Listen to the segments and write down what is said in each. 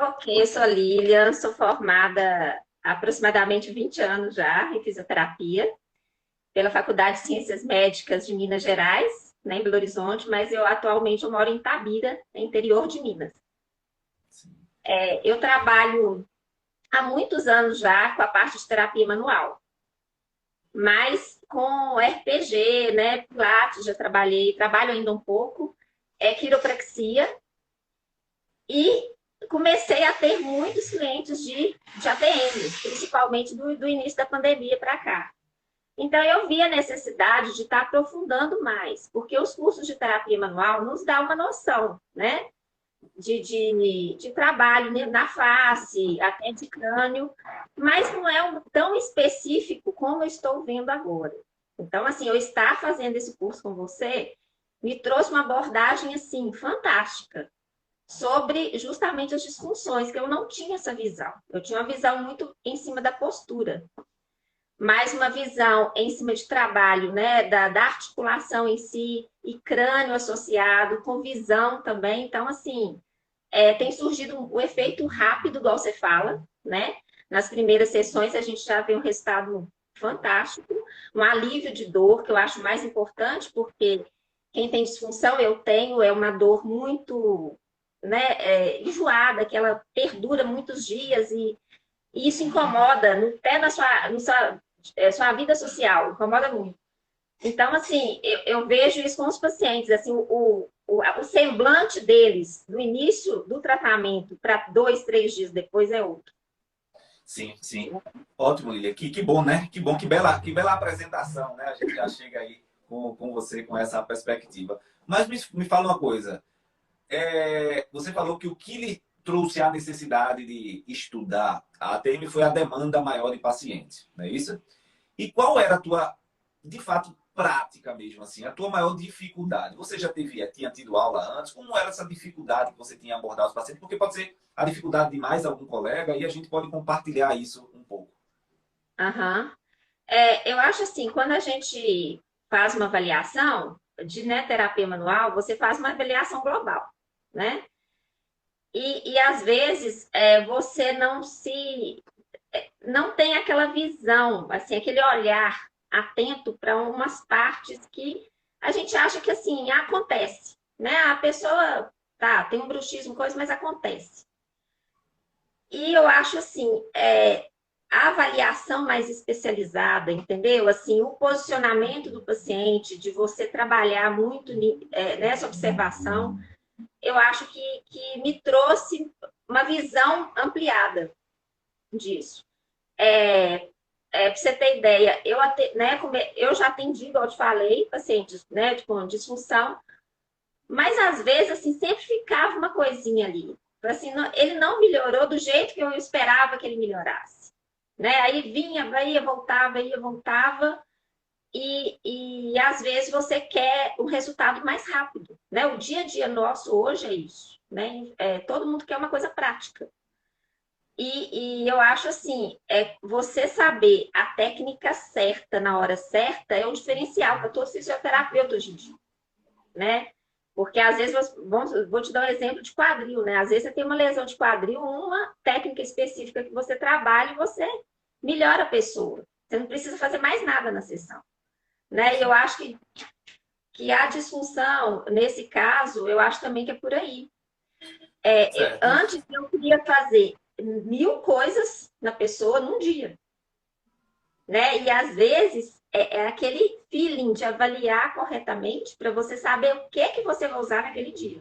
Ok, eu sou a Lilian, sou formada há aproximadamente 20 anos já em fisioterapia pela Faculdade de Ciências Médicas de Minas Gerais, né, em Belo Horizonte, mas eu moro em Itabira, no interior de Minas. Sim. Eu trabalho há muitos anos já com a parte de terapia manual, mas com RPG, né, Pilates, já trabalhei, trabalho ainda um pouco, quiropraxia e comecei a ter muitos clientes de ATM, principalmente do início da pandemia para cá. Então, eu vi a necessidade de estar aprofundando mais, porque os cursos de terapia manual nos dão uma noção, né? De trabalho na face, até de crânio, mas não é tão específico como eu estou vendo agora. Então, assim, eu estar fazendo esse curso com você me trouxe uma abordagem, assim, fantástica sobre justamente as disfunções, que eu não tinha essa visão. Eu tinha uma visão muito em cima da postura, mais uma visão em cima de trabalho, né, da articulação em si, e crânio associado, com visão também. Então, assim, tem surgido o efeito rápido, igual você fala, né? Nas primeiras sessões a gente já vê um resultado fantástico, um alívio de dor, que eu acho mais importante, porque quem tem disfunção, eu tenho, é uma dor muito, né, enjoada, que ela perdura muitos dias e isso incomoda até sua vida social, incomoda muito. Então, assim, eu vejo isso com os pacientes, assim, o semblante deles no início do tratamento para 2, 3 dias depois é outro. Sim, sim. Ótimo, Lilia. Que bom, né? Que bom, que bela apresentação, né? A gente já chega aí com você com essa perspectiva. Mas me fala uma coisa. Você falou que o que lhe trouxe a necessidade de estudar a ATM foi a demanda maior de pacientes, não é isso? E qual era a tua, de fato, prática mesmo, assim, a tua maior dificuldade? Você já tinha tido aula antes? Como era essa dificuldade que você tinha abordado os pacientes? Porque pode ser a dificuldade de mais algum colega e a gente pode compartilhar isso um pouco. Aham. Eu acho assim, quando a gente faz uma avaliação de, né, terapia manual, você faz uma avaliação global, né? E às vezes você não tem aquela visão, assim, aquele olhar atento para umas partes que a gente acha que assim acontece, né? A pessoa tá, tem um bruxismo, coisa, mas acontece. E eu acho assim, a avaliação mais especializada, entendeu? Assim, o posicionamento do paciente, de você trabalhar muito nessa observação, eu acho que me trouxe uma visão ampliada disso. Para você ter ideia, eu já atendi, igual eu te falei, pacientes, né, com disfunção, mas às vezes, assim, sempre ficava uma coisinha ali. Assim, ele não melhorou do jeito que eu esperava que ele melhorasse. Né? Aí vinha, ia, voltava, e às vezes você quer um resultado mais rápido. Né? O dia a dia nosso hoje é isso. Né? Todo mundo quer uma coisa prática. E eu acho assim, você saber a técnica certa na hora certa é um diferencial para todos os fisioterapeutas hoje em dia, né? Porque às vezes, vou te dar um exemplo de quadril, né? Às vezes você tem uma lesão de quadril, uma técnica específica que você trabalha e você melhora a pessoa. Você não precisa fazer mais nada na sessão, né? E eu acho que a disfunção, nesse caso, eu acho também que é por aí. Certo? Antes eu queria fazer 1000 coisas na pessoa num dia, né? E às vezes é aquele feeling de avaliar corretamente para você saber o que você vai usar naquele dia,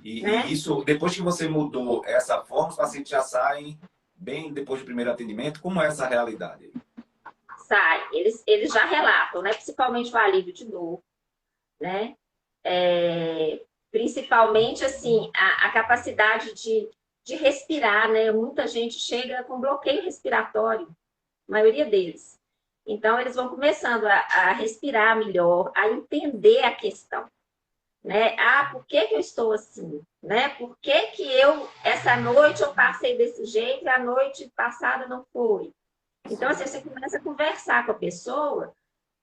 E né? isso, depois que você mudou essa forma, os pacientes já saem bem depois do primeiro atendimento. Como é essa realidade aí? Sai, eles já relatam, né? Principalmente o alívio de dor, né? Principalmente assim a capacidade de respirar, né? Muita gente chega com bloqueio respiratório, a maioria deles. Então eles vão começando a respirar melhor, a entender a questão, né? Ah, por que que eu estou assim, né? Por que que essa noite eu passei desse jeito e a noite passada não foi? Então, assim, você começa a conversar com a pessoa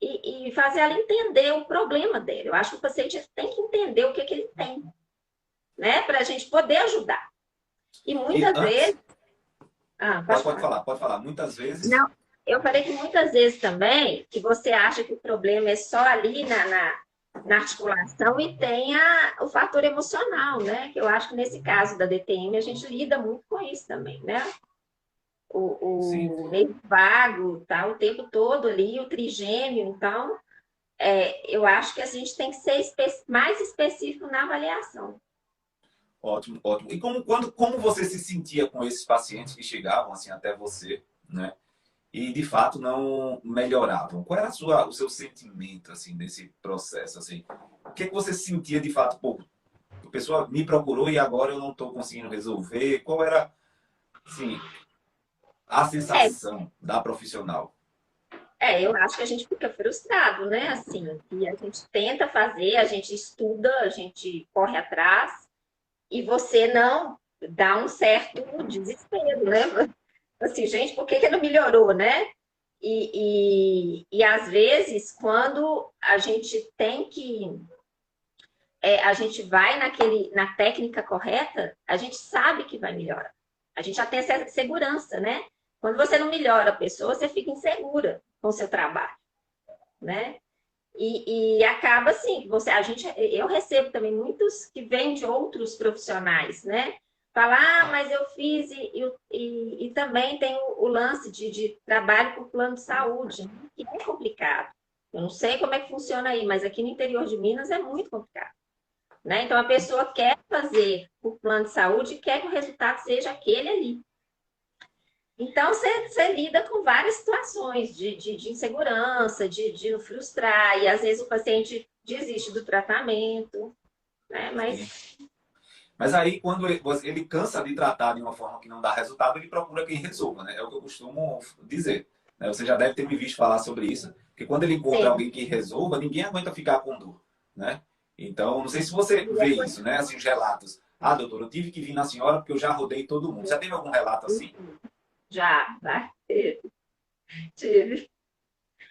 e fazer ela entender o problema dele. Eu acho que o paciente tem que entender o que ele tem, né? Para a gente poder ajudar. E E muitas vezes... antes, Ah, pode pode falar. falar, pode falar. Muitas vezes, Não, eu falei que muitas vezes também que você acha que o problema é só ali na articulação e tem o fator emocional, né? Que eu acho que nesse caso da DTM a gente lida muito com isso também, né? sim. O nervo vago tá o tempo todo ali, o trigêmeo, então eu acho que a gente tem que ser mais específico na avaliação. Ótimo, ótimo. E como você se sentia com esses pacientes que chegavam assim até você, né? E de fato não melhoravam? Qual era o seu sentimento assim nesse processo assim? O que você sentia de fato? Pô, a pessoa me procurou e agora eu não estou conseguindo resolver. Qual era, assim, a É, sensação da profissional? eu acho que a gente fica frustrado, né? Assim, e a gente tenta fazer, a gente estuda, a gente corre atrás, e você não dá um certo desespero, né? Assim, gente, por que não melhorou, né? E às vezes, quando a gente tem que. A gente vai na técnica correta, a gente sabe que vai melhorar. A gente já tem essa segurança, né? Quando você não melhora a pessoa, você fica insegura com o seu trabalho, né? E acaba assim, eu recebo também muitos que vêm de outros profissionais, né? Falar, mas eu fiz e também tem o lance de trabalho por plano de saúde, né? Que é complicado. Eu não sei como é que funciona aí, mas aqui no interior de Minas é muito complicado, né? Então a pessoa quer fazer por plano de saúde e quer que o resultado seja aquele ali. Então, você lida com várias situações de insegurança, de frustrar, e às vezes o paciente desiste do tratamento, né? Sim. Mas Mas aí, quando ele cansa de tratar de uma forma que não dá resultado, ele procura quem resolva, né? É o que eu costumo dizer, né? Você já deve ter me visto falar sobre isso, que quando ele encontra sim, alguém que resolva, ninguém aguenta ficar com dor, né? Então, não sei se você vê isso, né? Assim, os relatos. Ah, doutor, eu tive que vir na senhora porque eu já rodei todo mundo. Já teve algum relato assim? já, tá? Tive.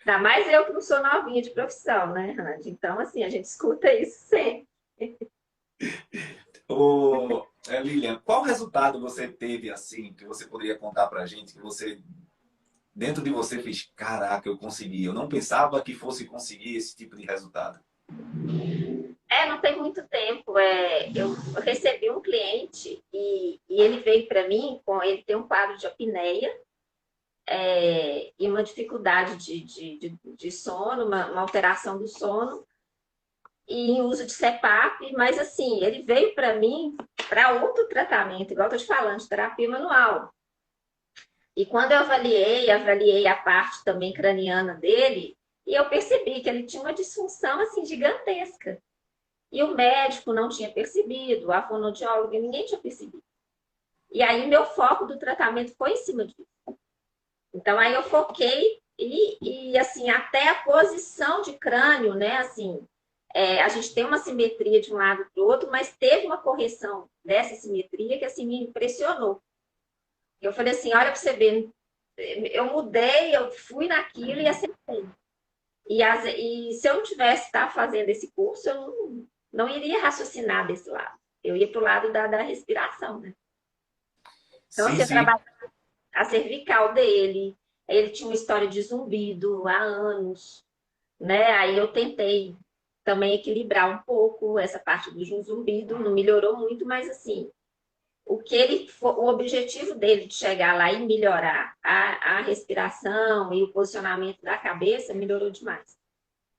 Ainda mais eu que não sou novinha de profissão, né, Randy? Então, assim, a gente escuta isso sempre. Ô, Lilian, qual resultado você teve assim, que você poderia contar pra gente, que você, dentro de você, fez, caraca, eu consegui. Eu não pensava que fosse conseguir esse tipo de resultado. Não tem muito tempo. Eu recebi um cliente e ele veio para mim ele tem um quadro de apneia e uma dificuldade de sono, uma alteração do sono e em uso de CPAP, mas assim, ele veio para mim para outro tratamento, igual eu tô te falando, de terapia manual. E quando eu avaliei a parte também craniana dele, e eu percebi que ele tinha uma disfunção assim gigantesca. E o médico não tinha percebido, a fonoaudióloga, ninguém tinha percebido. E aí meu foco do tratamento foi em cima disso. Então aí eu foquei assim, até a posição de crânio, né? Assim, a gente tem uma simetria de um lado para o outro, mas teve uma correção dessa simetria que assim me impressionou. Eu falei assim, olha para você ver, eu mudei, eu fui naquilo e acertei. E se eu não tivesse fazendo esse curso, eu não iria raciocinar desse lado. Eu ia para o lado da respiração, né? Então, Sim, assim, eu sim. trabalho a cervical dele, ele tinha uma história de zumbido há anos, né? Aí eu tentei também equilibrar um pouco essa parte do zumbido, não melhorou muito, mas assim, o objetivo dele de chegar lá e melhorar a respiração e o posicionamento da cabeça melhorou demais.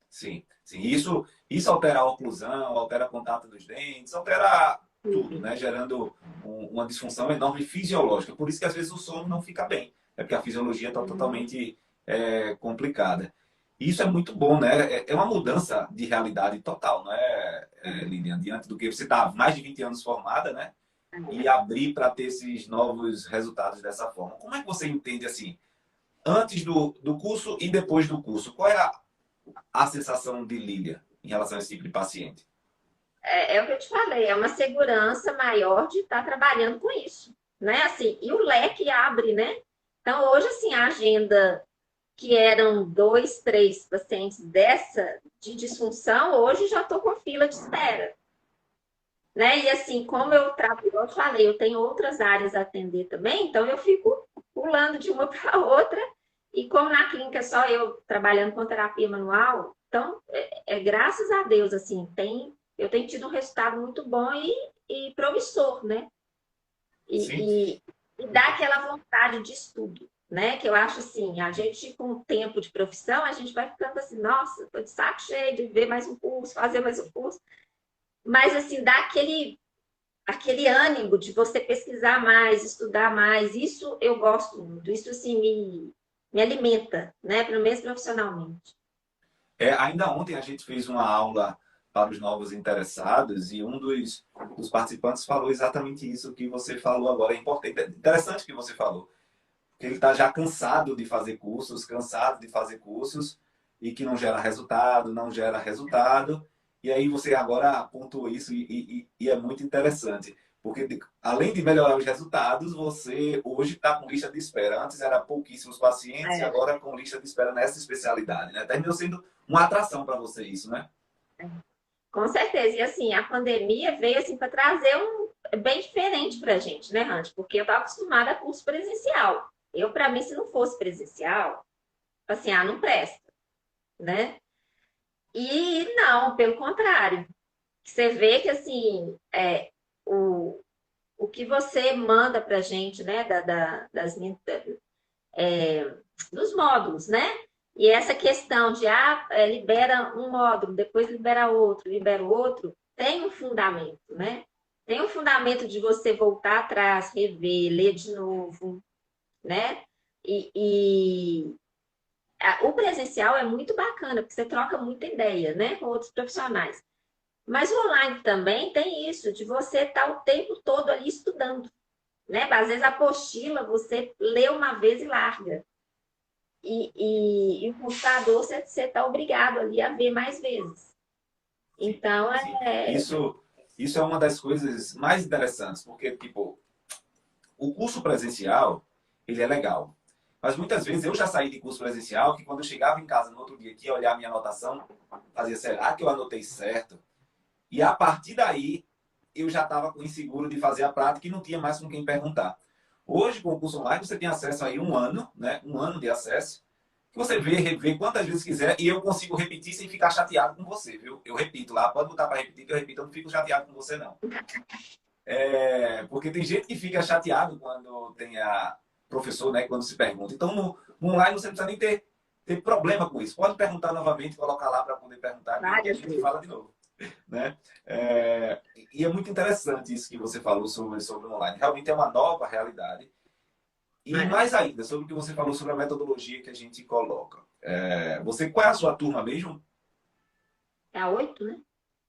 Sim, sim. Isso altera a oclusão, altera o contato dos dentes, altera tudo, né? Gerando uma disfunção enorme fisiológica. Por isso que às vezes o sono não fica bem. É porque a fisiologia está totalmente complicada. E isso é muito bom, né? É uma mudança de realidade total, não é, Lilian? Diante do que você está mais de 20 anos formada, né? E abrir para ter esses novos resultados dessa forma. Como é que você entende assim, antes do curso e depois do curso? Qual é a sensação de Lília em relação a esse tipo de paciente? É o que eu te falei, é uma segurança maior de estar trabalhando com isso, né? Assim, e o leque abre, né? Então, hoje, assim, a agenda que eram dois, três pacientes dessa de disfunção, hoje já estou com fila de espera, né? E assim, como eu trabalho, eu falei, eu tenho outras áreas a atender também, então eu fico pulando de uma para outra. E como na clínica só eu trabalhando com terapia manual, então graças a Deus, assim, eu tenho tido um resultado muito bom e promissor, né? Sim. E dá aquela vontade de estudo, né? Que eu acho assim, a gente com o tempo de profissão, a gente vai ficando assim, nossa, tô de saco cheio de ver mais um curso, fazer mais um curso. Mas assim, dá aquele ânimo de você pesquisar mais, estudar mais. Isso eu gosto muito. Isso assim me alimenta, né? Pelo menos profissionalmente. Ainda ontem a gente fez uma aula para os novos interessados e um dos participantes falou exatamente isso que você falou agora. É importante, interessante que você falou, porque ele está já cansado de fazer cursos, cansado de fazer cursos e que não gera resultado, não gera resultado. E aí você agora pontuou isso e é muito interessante, porque além de melhorar os resultados, você hoje está com lista de espera. Antes era pouquíssimos pacientes e É, agora com lista de espera nessa especialidade, né? Terminou sendo uma atração para você isso, né? com certeza. E assim, a pandemia veio assim para trazer um bem diferente para a gente, né, Randy? Porque eu estava acostumada a curso presencial. Eu, para mim, se não fosse presencial, assim, não presta, né? E não, pelo contrário. Você vê que assim, o, o que você manda para a gente, né, dos módulos, né? E essa questão de libera um módulo, depois libera outro, tem um fundamento, né? Tem um fundamento de você voltar atrás, rever, ler de novo, né? O presencial é muito bacana, porque você troca muita ideia, né, com outros profissionais. Mas o online também tem isso, de você estar o tempo todo ali estudando, né? Às vezes a apostila você lê uma vez e larga. E o computador você está obrigado ali a ver mais vezes. Sim, Então, sim. Isso é uma das coisas mais interessantes, porque, tipo, o curso presencial, ele é legal. Mas muitas vezes eu já saí de curso presencial que quando eu chegava em casa no outro dia aqui, ia olhar a minha anotação, fazia, será que eu anotei certo? E a partir daí, eu já estava inseguro de fazer a prática e não tinha mais com quem perguntar. Hoje, com o curso online, você tem acesso aí um ano, né? Um ano de acesso, que você vê, revê quantas vezes quiser e eu consigo repetir sem ficar chateado com você, viu? Eu repito lá, pode botar para repetir que eu repito, eu não fico chateado com você, não. Porque tem gente que fica chateado quando tem a professor, né? Quando se pergunta. Então, no online você não precisa nem ter problema com isso. Pode perguntar novamente, colocar lá para poder perguntar que a várias gente vezes. fala de novo, né? E é muito interessante isso que você falou sobre o online. Realmente é uma nova realidade. E É, mais ainda, sobre o que você falou sobre a metodologia que a gente coloca. Qual é a sua turma mesmo? é a 8, né?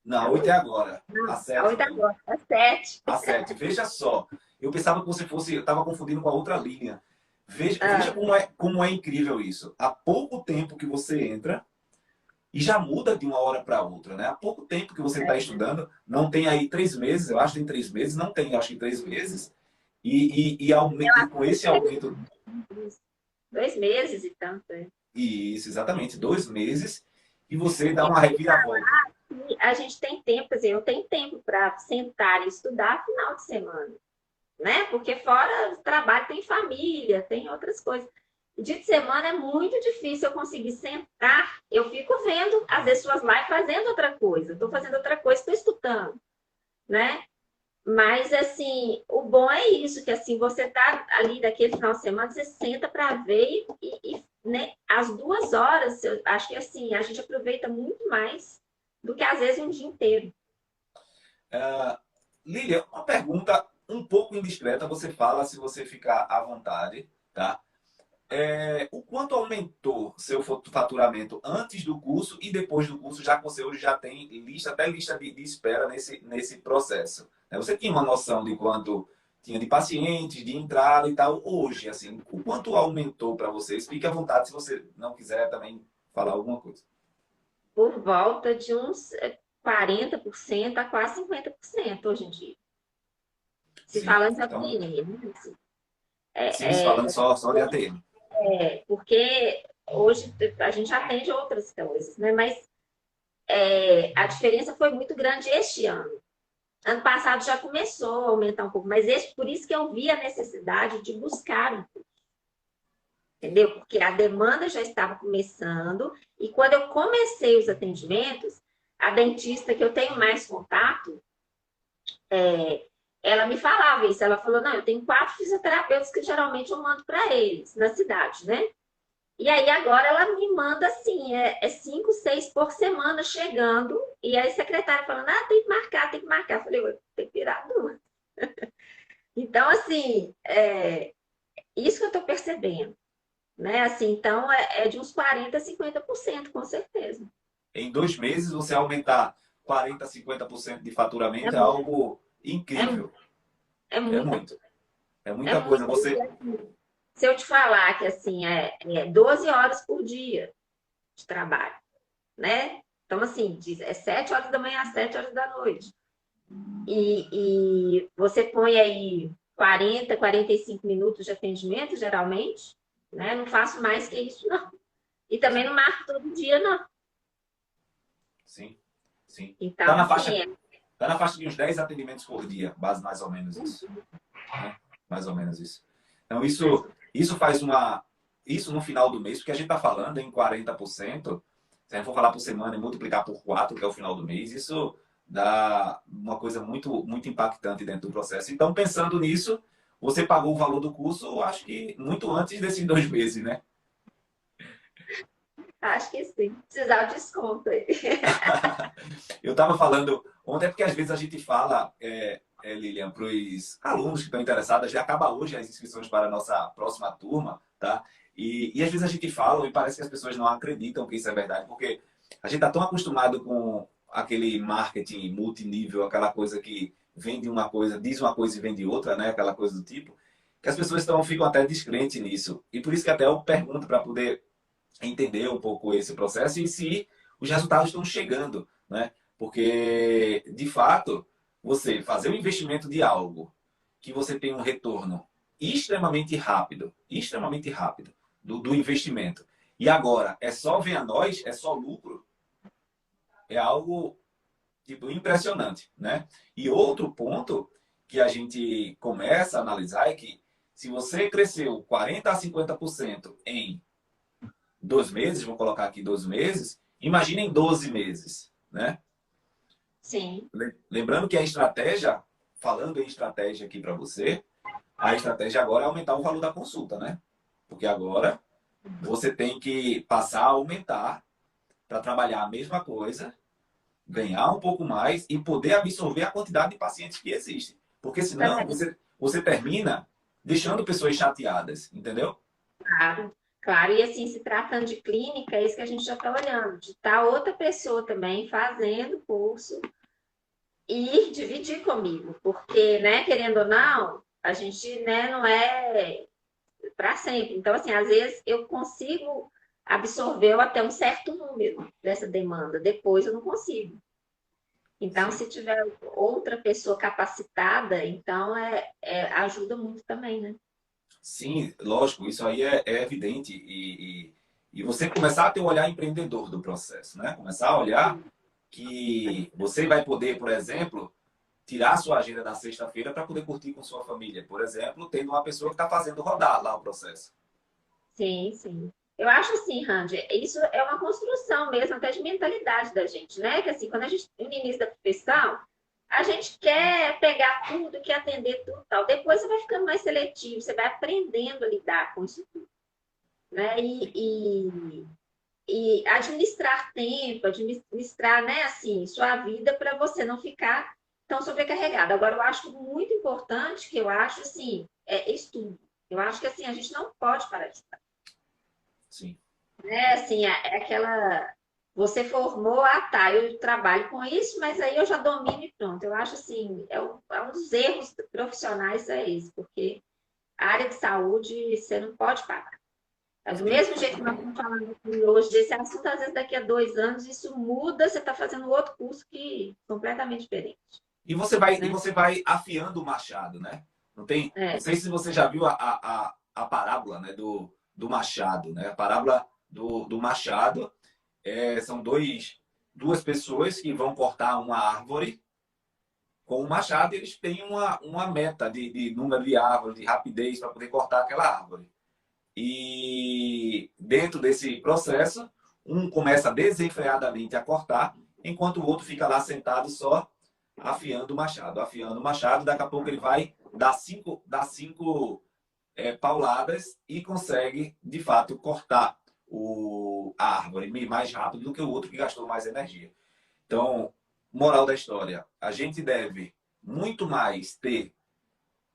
Não, É a a 8 é 8. agora. A Não, a 7 8 então. agora, a 7. A 7. Veja só. Eu pensava que você fosse. Eu estava confundindo com a outra linha. Veja Ah, como é incrível isso. Há pouco tempo que você entra e já muda de uma hora para outra, né? Há pouco tempo que você está estudando, não tem aí 3 meses, eu acho que tem 3 meses, não tem, acho que 3 meses. E com esse aumento, 2 meses e tanto. É. isso, exatamente, 2 meses, e você dá E uma reviravolta. a gente tem tempo, quer dizer, eu tenho tempo para sentar e estudar final de semana, né? Porque fora do trabalho tem família, tem outras coisas. O dia de semana é muito difícil eu conseguir sentar. Eu fico vendo, às vezes, suas lives fazendo outra coisa. Estou fazendo outra coisa, estou estudando, né? Mas, assim, o bom é isso, que, assim, você tá ali daquele final de semana, você senta para ver né, as 2 horas, eu acho que, assim, a gente aproveita muito mais do que, às vezes, um dia inteiro. Lília, uma pergunta um pouco indiscreta, você fala se você ficar à vontade, tá? O quanto aumentou seu faturamento antes do curso e depois do curso, já que você hoje já tem até lista de espera nesse processo? Você tinha uma noção de quanto tinha de pacientes, de entrada e tal, hoje, assim, o quanto aumentou para vocês? Fique à vontade se você não quiser também falar alguma coisa. Por volta de uns 40% a quase 50% hoje em dia. Se Sim, falando de então, ATM, né? Assim, sim, falando só de ATM. porque hoje a gente atende outras coisas, né? Mas a diferença foi muito grande este ano. Ano passado já começou a aumentar um pouco, mas por isso que eu vi a necessidade de buscar um curso, entendeu? Porque a demanda já estava começando e quando eu comecei os atendimentos, a dentista que eu tenho mais contato, ela me falava isso. Ela falou: não, eu tenho 4 fisioterapeutas que geralmente eu mando para eles na cidade, né? E aí agora ela me manda assim, 5, 6 por semana chegando, e aí a secretária falando, tem que marcar, tem que marcar. Eu falei: tem que virar duas. Então, assim, isso que eu estou percebendo, né? Assim, então é de uns 40 a 50%, com certeza. Em 2 meses, você aumentar 40, 50% de É faturamento é muito, algo é, incrível. é É muita, muito. É é muita coisa. muita. Você, Se eu te falar que assim é 12 horas por dia de trabalho, né? Então, assim, é 7 horas da manhã às 7 horas da noite. E você põe aí 40, 45 minutos de atendimento, geralmente, né? Não faço mais que isso, não. E também não marco todo dia, não. sim, sim. Então, assim, Tá na faixa de uns 10 atendimentos por dia, base mais ou menos isso. Né? Mais ou menos isso. Então, isso faz uma. Isso no final do mês, porque a gente está falando em 40%. Se a gente for falar por semana e multiplicar por 4, que é o final do mês, isso dá uma coisa muito, muito impactante dentro do processo. Então, pensando nisso, você pagou o valor do curso, eu acho que muito antes desses 2 meses, né? acho que sim. Precisar o desconto aí. Eu estava falando ontem, é porque às vezes a gente fala, Lilian, para os alunos que estão interessados, já acaba hoje as inscrições para a nossa próxima turma, tá? E às vezes a gente fala e parece que as pessoas não acreditam que isso é verdade, porque a gente está tão acostumado com aquele marketing multinível, aquela coisa que vende uma coisa, diz uma coisa e vende outra, né? Aquela coisa do tipo, que as pessoas ficam até descrentes nisso. E por isso que até eu pergunto para poder entender um pouco esse processo e se os resultados estão chegando, né? Porque, de fato, você fazer um investimento de algo que você tem um retorno extremamente rápido do investimento. E agora, é só ver a nós, é só lucro, é algo tipo impressionante, né? E outro ponto que a gente começa a analisar é que se você cresceu 40 a 50% em 2 meses, vou colocar aqui 12 meses, imagina em 12 meses, né? Sim. Lembrando que a estratégia, falando em estratégia aqui para você, a estratégia agora é aumentar o valor da consulta, né? Porque agora você tem que passar a aumentar para trabalhar a mesma coisa, ganhar um pouco mais e poder absorver a quantidade de pacientes que existem. Porque senão você termina deixando pessoas chateadas, entendeu? Claro, claro. E assim, se tratando de clínica, é isso que a gente já está olhando, de estar outra pessoa também fazendo curso e dividir comigo, porque, né, querendo ou não, a gente, né, não é para sempre. Então, assim, às vezes eu consigo absorver até um certo número dessa demanda, depois eu não consigo. Então, Sim. se tiver outra pessoa capacitada, então ajuda muito também, né? Sim, lógico, isso aí é evidente. E você começar a ter um olhar empreendedor do processo, né? Começar a olhar que você vai poder, por exemplo, tirar a sua agenda da sexta-feira para poder curtir com sua família. Por exemplo, tendo uma pessoa que está fazendo rodar lá o processo. Sim, sim. Eu acho assim, Randy, isso é uma construção mesmo, até de mentalidade da gente, né? Que assim, quando a gente, no início da profissão, a gente quer pegar tudo, quer atender tudo e tal. Depois você vai ficando mais seletivo, você vai aprendendo a lidar com isso tudo, né? Sim, E administrar tempo, administrar, né, assim, sua vida para você não ficar tão sobrecarregado. Agora, eu acho muito importante, que eu acho, assim, estudo. Eu acho que, assim, a gente não pode parar de estudar. sim. É assim, é aquela. Você formou, tá, eu trabalho com isso, mas aí eu já domino e pronto. Eu acho assim, é um dos erros profissionais é esse, porque a área de saúde você não pode parar. É do Sim. mesmo jeito que nós estamos falando aqui hoje desse assunto, às vezes daqui a 2 anos isso muda, você está fazendo outro curso que é completamente diferente, E né? você vai afiando o machado, né? Não É, sei se você já viu a parábola, né, do machado, né? A parábola do machado são duas pessoas que vão cortar uma árvore com o machado, eles têm uma meta de número de árvores, de rapidez para poder cortar aquela árvore. E dentro desse processo, um começa desenfreadamente a cortar, enquanto o outro fica lá sentado só afiando o machado. Afiando o machado, daqui a pouco ele vai dar cinco pauladas e consegue, de fato, cortar a árvore mais rápido do que o outro que gastou mais energia. Então, moral da história, a gente deve muito mais ter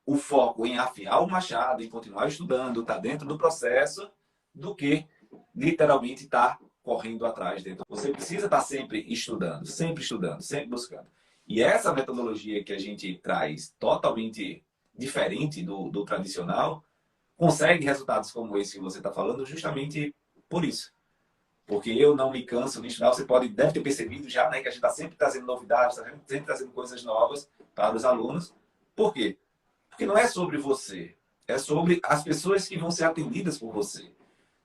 o foco em afiar o machado, em continuar estudando, estar dentro do processo, do que literalmente estar correndo atrás dentro. Você precisa estar sempre estudando, sempre buscando. E essa metodologia que a gente traz totalmente diferente do tradicional, consegue resultados como esse que você está falando justamente por isso. Porque eu não me canso de estudar. Você deve ter percebido já, né, que a gente está sempre trazendo novidades, sempre trazendo coisas novas para os alunos. Por quê? Porque não é sobre você, é sobre as pessoas que vão ser atendidas por você.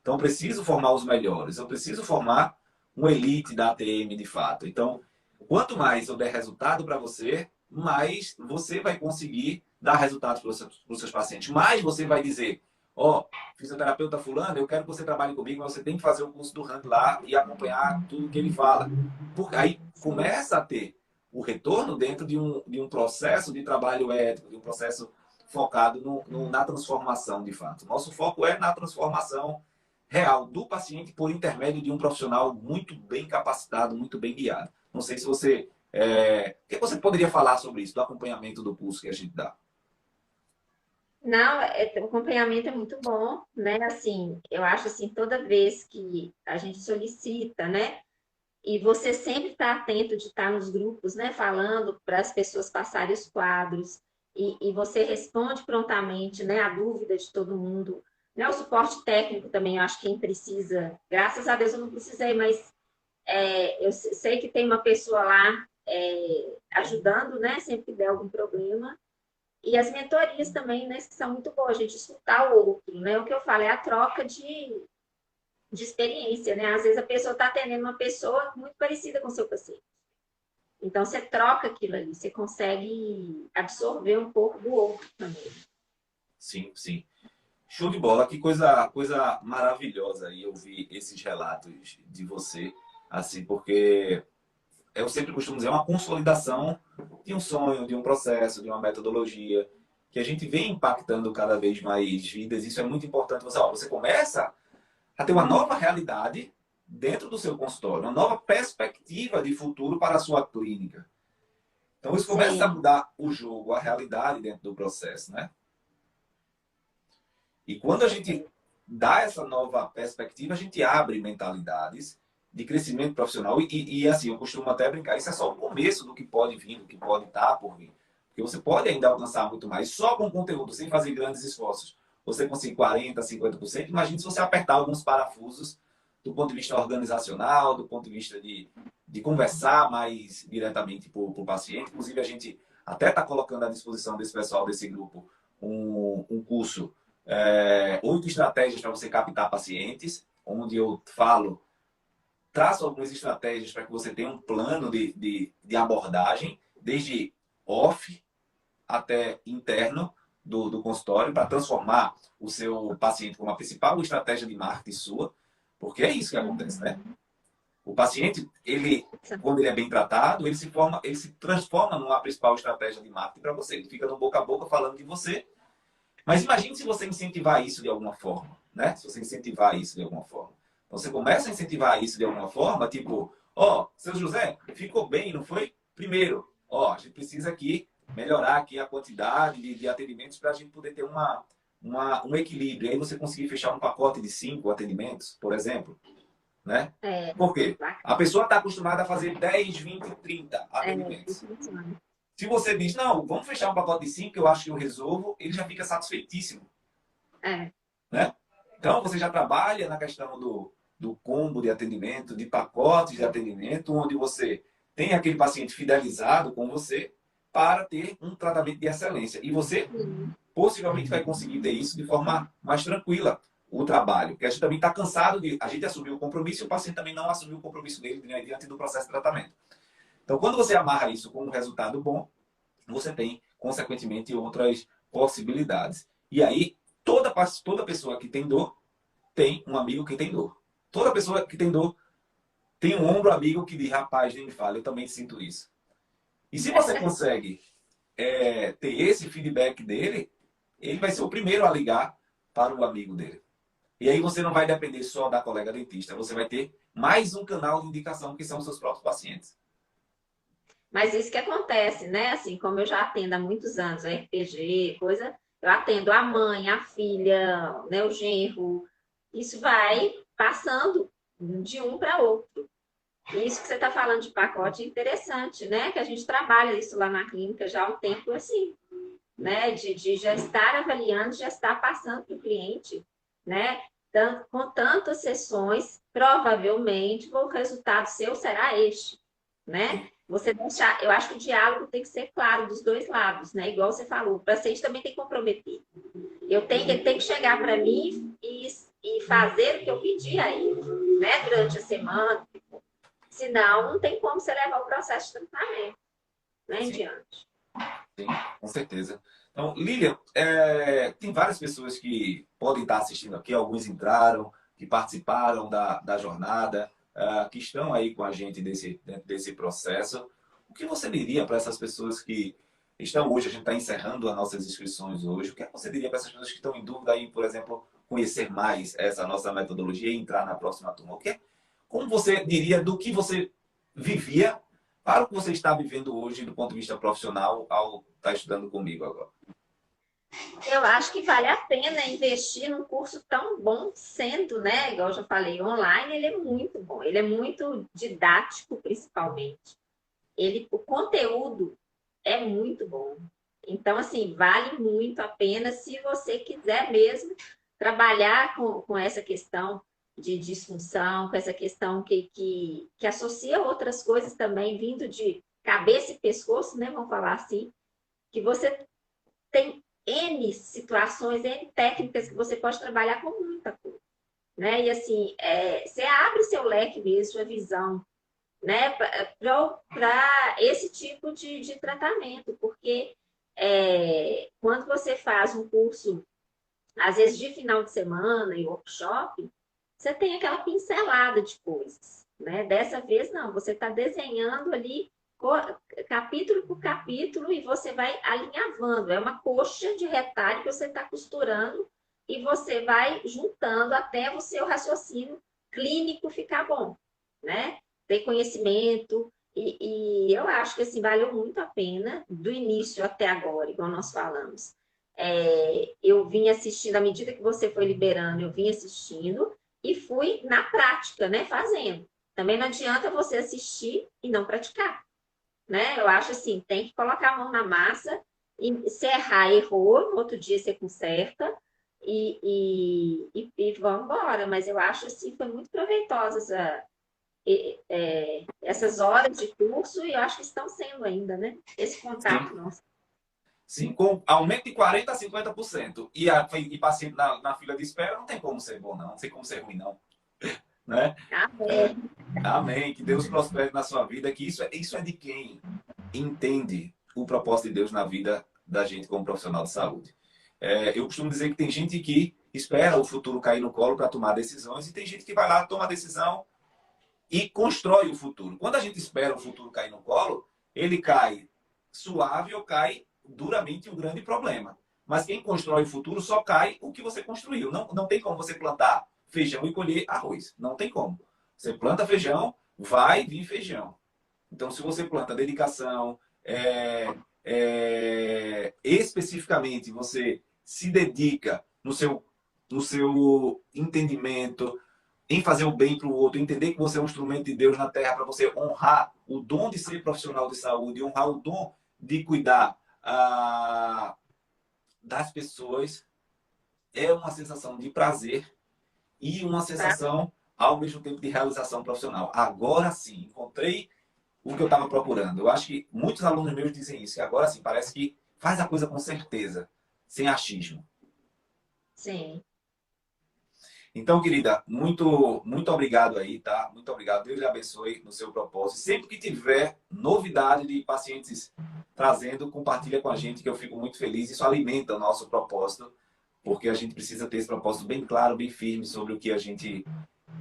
Então, eu preciso formar os melhores, eu preciso formar um elite da ATM de fato. Então, quanto mais eu der resultado para você, mais você vai conseguir dar resultados para os seus pacientes. Mais você vai dizer, ó, fisioterapeuta fulano, eu quero que você trabalhe comigo, mas você tem que fazer o curso do Rank lá e acompanhar tudo que ele fala. Porque aí começa a ter o retorno dentro de um processo de trabalho ético, de um processo focado na transformação, de fato. Nosso foco é na transformação real do paciente por intermédio de um profissional muito bem capacitado, muito bem guiado. Não sei se você... o que você poderia falar sobre isso, do acompanhamento do curso que a gente dá? Não, o acompanhamento é muito bom, né? Assim, eu acho assim, toda vez que a gente solicita, né? E você sempre está atento de estar nos grupos, né? Falando para as pessoas passarem os quadros. E você responde prontamente, né? A dúvida de todo mundo. Né? O suporte técnico também, eu acho que quem precisa. Graças a Deus eu não precisei, mas eu sei que tem uma pessoa lá ajudando, né? Sempre que der algum problema. E as mentorias também, né, que são muito boas, a gente escutar o outro, né? O que eu falo é a troca de experiência, né? Às vezes a pessoa está atendendo uma pessoa muito parecida com o seu paciente. Então você troca aquilo ali, você consegue absorver um pouco do outro também. Sim, sim. Show de bola, que coisa maravilhosa aí ouvir esses relatos de você, assim, porque eu sempre costumo dizer, é uma consolidação de um sonho, de um processo, de uma metodologia, que a gente vem impactando cada vez mais vidas. Isso é muito importante. Você começa a ter uma nova realidade dentro do seu consultório, uma nova perspectiva de futuro para a sua clínica. Então, isso começa a Sim, mudar o jogo, a realidade dentro do processo, né? E quando a gente dá essa nova perspectiva, a gente abre mentalidades de crescimento profissional. E assim, eu costumo até brincar, isso é só o começo do que pode vir, do que pode estar por vir. Porque você pode ainda alcançar muito mais só com conteúdo, sem fazer grandes esforços. Você conseguir 40%, 50%. Imagine se você apertar alguns parafusos do ponto de vista organizacional, do ponto de vista de conversar mais diretamente para o paciente. Inclusive, a gente até está colocando à disposição desse pessoal, desse grupo, um curso 8 estratégias para você captar pacientes, onde eu falo, traço algumas estratégias para que você tenha um plano de abordagem, desde off até interno do consultório, para transformar o seu paciente como a principal estratégia de marketing sua, porque é isso que acontece, né? O paciente, quando ele é bem tratado, ele se transforma numa principal estratégia de marketing para você. Ele fica no boca a boca falando de você. Mas imagine se você incentivar isso de alguma forma, né? Se você incentivar isso de alguma forma. Então, você começa a incentivar isso de alguma forma, tipo, ó, seu José, ficou bem, não foi? Primeiro, ó, a gente precisa aqui melhorar aqui a quantidade de atendimentos para a gente poder ter um equilíbrio. E aí você conseguir fechar um pacote de 5 atendimentos, por exemplo, né? é, Por quê? A pessoa está acostumada a fazer 10, 20, 30 atendimentos. funciona. Se você diz, não, vamos fechar um pacote de 5 que eu acho que eu resolvo, ele já fica satisfeitíssimo, É, né? Então, você já trabalha na questão do combo de atendimento, de pacotes de atendimento, onde você tem aquele paciente fidelizado com você para ter um tratamento de excelência. E você sim, possivelmente vai conseguir ter isso de forma mais tranquila, o trabalho. Porque a gente também está cansado de... A gente assumiu o compromisso e o paciente também não assumiu o compromisso dele, né, diante do processo de tratamento. Então, quando você amarra isso com um resultado bom, você tem, consequentemente, outras possibilidades. E aí, toda pessoa que tem dor, tem um amigo que tem dor. Toda pessoa que tem dor, tem um ombro amigo que diz, rapaz, nem me fala, eu também sinto isso. E se você consegue ter esse feedback dele, ele vai ser o primeiro a ligar para o amigo dele. E aí você não vai depender só da colega dentista, você vai ter mais um canal de indicação que são os seus próprios pacientes. Mas isso que acontece, né? Assim, como eu já atendo há muitos anos, a RPG, coisa, eu atendo a mãe, a filha, né, o genro. Isso vai passando de um para outro. E isso que você está falando de pacote é interessante, né? Que a gente trabalha isso lá na clínica já há um tempo assim, né? De já estar avaliando, já estar passando para o cliente, né? Com tantas sessões, provavelmente o resultado seu será este, né? Você deixar, eu acho que o diálogo tem que ser claro dos dois lados, né? Igual você falou, o paciente também tem que comprometer. Ele tem que chegar para mim e fazer o que eu pedi a ele, né? Durante a semana. Senão, não tem como você levar o processo de tratamento, né? Em Sim, diante. sim, com certeza. Então, Lilian, tem várias pessoas que podem estar assistindo aqui, alguns entraram, que participaram da jornada, que estão aí com a gente dentro desse processo. O que você diria para essas pessoas que estão hoje, a gente está encerrando as nossas inscrições hoje, o que você diria para essas pessoas que estão em dúvida aí, por exemplo, conhecer mais essa nossa metodologia e entrar na próxima turma? Como você diria do que você vivia para o que você está vivendo hoje do ponto de vista profissional ao estar estudando comigo agora? Eu acho que vale a pena investir num curso tão bom sendo, né? Igual eu já falei, online ele é muito bom, ele é muito didático, principalmente. O conteúdo é muito bom. Então, assim, vale muito a pena se você quiser mesmo trabalhar com essa questão de disfunção, com essa questão que associa outras coisas também, vindo de cabeça e pescoço, né? Vamos falar assim, que você tem N situações, N técnicas que você pode trabalhar com muita coisa, né? E assim, você abre seu leque mesmo, sua visão, né? Para esse tipo de tratamento, porque quando você faz um curso, às vezes de final de semana e workshop, você tem aquela pincelada de coisas, né? Dessa vez não, você está desenhando ali capítulo por capítulo e você vai alinhavando. É uma coxa de retalho que você está costurando e você vai juntando até o seu raciocínio clínico ficar bom, né? Ter conhecimento e eu acho que assim valeu muito a pena do início até agora, igual nós falamos. Eu vim assistindo, à medida que você foi liberando, eu vim assistindo e fui na prática, né, fazendo. Também não adianta você assistir e não praticar, né? Eu acho assim, tem que colocar a mão na massa e se errar, errou, no outro dia você conserta e vamos embora. Mas eu acho assim, foi muito proveitosa essas horas de curso e eu acho que estão sendo ainda, né? Esse Sim. contato nosso. Sim, com aumento de 40% a 50%. E paciente na fila de espera não tem como ser bom, não. Não tem como ser ruim, não. Né? Amém. Amém. Que Deus prospere na sua vida. Que isso é de quem entende o propósito de Deus na vida da gente como profissional de saúde. Eu costumo dizer que tem gente que espera o futuro cair no colo para tomar decisões e tem gente que vai lá, toma a decisão e constrói o futuro. Quando a gente espera o futuro cair no colo, ele cai suave ou cai duramente um grande problema. Mas quem constrói o futuro só cai o que você construiu. Não tem como você plantar feijão e colher arroz. Não tem como. Você planta feijão, vai vir feijão. Então, se você planta dedicação, especificamente você se dedica no seu entendimento, em fazer o bem para o outro, entender que você é um instrumento de Deus na Terra para você honrar o dom de ser profissional de saúde, honrar o dom de cuidar das pessoas, é uma sensação de prazer e uma sensação, ao mesmo tempo, de realização profissional. Agora sim, encontrei o que eu estava procurando. Eu acho que muitos alunos meus dizem isso, que agora sim, parece que faz a coisa com certeza, sem achismo. Sim. Então, querida, muito obrigado aí, tá? Muito obrigado. Deus lhe abençoe no seu propósito. Sempre que tiver novidade de pacientes trazendo, compartilha com a gente, que eu fico muito feliz. Isso alimenta o nosso propósito, porque a gente precisa ter esse propósito bem claro, bem firme sobre o que a gente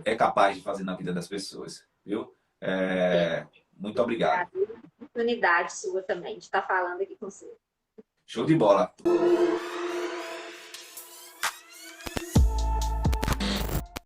é capaz de fazer na vida das pessoas, viu? Sim, Muito obrigado. oportunidade sua também de estar falando aqui com você. Show de bola.